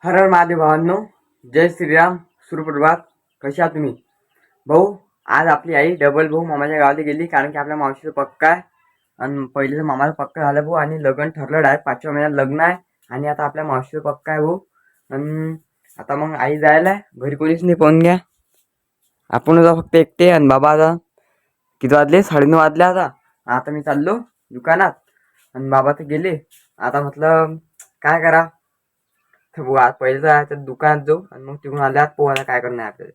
हर हर महादेव भावांनो, जय श्रीराम, सुप्रभात. कसे आहात तुम्ही भाऊ? आज आपली आई डबल भाऊ मामाच्या गावाला गेली, कारण की आपल्या मावशीचं पक्का आहे. आणि पहिले तर मामाचं पक्का झालं भाऊ, आणि लग्न ठरलं डायरेक्ट 5व्या महिन्यात लग्न आहे. आणि आता आपल्या मावशीचं पक्का आहे भाऊ. आणि आता मग आई जायला आहे, घरी कोणीच नाही. पाहून घ्या, आपण जा फक्त एकटे. आणि बाबा आता किती वाजले? 9:30 वाजले. आता मी चाललो दुकानात, आणि बाबा तर गेले. आता म्हटलं काय करा, तर भाऊ आज पहिले जायचं दुकानात जाऊ, आणि मग तिकडून आल्यावर पोहायला काय करणार आपल्याला.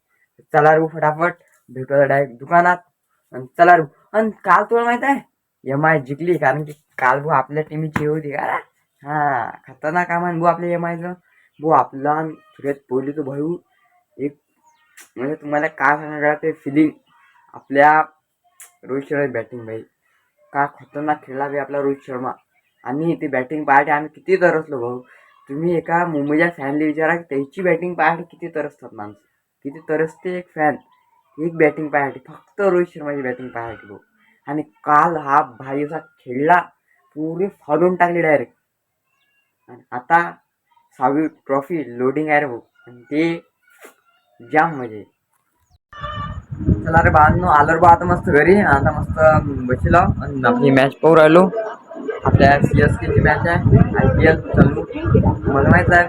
चला रे फटाफट, भेटूया डायरेक्ट दुकानात. आणि चला रे. आणि काल तुला माहित आहे MI जिंकली, कारण की काल भाऊ आपल्या टीमची होती का. हा, खतरनाक काम आहे भाऊ आपल्या MIचं. भाऊ आपला सुरेश कोहलीचं भाऊ एक, म्हणजे तुम्हाला काय सांगणार ते फिलिंग. आपल्या रोहित शर्मा बॅटिंग भाई, का खतरनाक खेळला भाई आपला रोहित शर्मा. आणि ती बॅटिंग पाहायला आम्ही किती तरसलो भाऊ. तुम्ही एका मुंबईच्या फॅनला विचारा की त्याची बॅटिंग पाहायला किती तरसतात माणसं, किती तरसते एक फॅन एक बॅटिंग पाहायसाठी, फक्त रोहित शर्माची बॅटिंग पाहायसाठी भाऊ. आणि काल हा भाई असा खेळला, पुरे फाडून टाकली डायरेक्ट. आणि आता 6वी ट्रॉफी लोडिंग आहे रे भाऊ, आणि ते जाम मजे. चला रे बाळांनो, आलो रे बा आता मस्त घरी. आता मस्त बसलो आणि आपली मॅच पाहू राहिलो. आपल्या CSKची मॅच आहे, IPL चालू, मला माहीत आहे.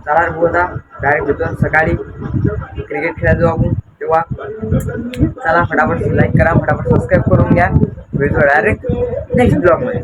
चला रे भाऊ, आता डायरेक्ट भेटून सकाळी क्रिकेट खेळायला जाऊ आपण तेव्हा. चला फटाफट लाईक करा, फटाफट सबस्क्राईब करून घ्या. भेटू डायरेक्ट नेक्स्ट ब्लॉगमध्ये.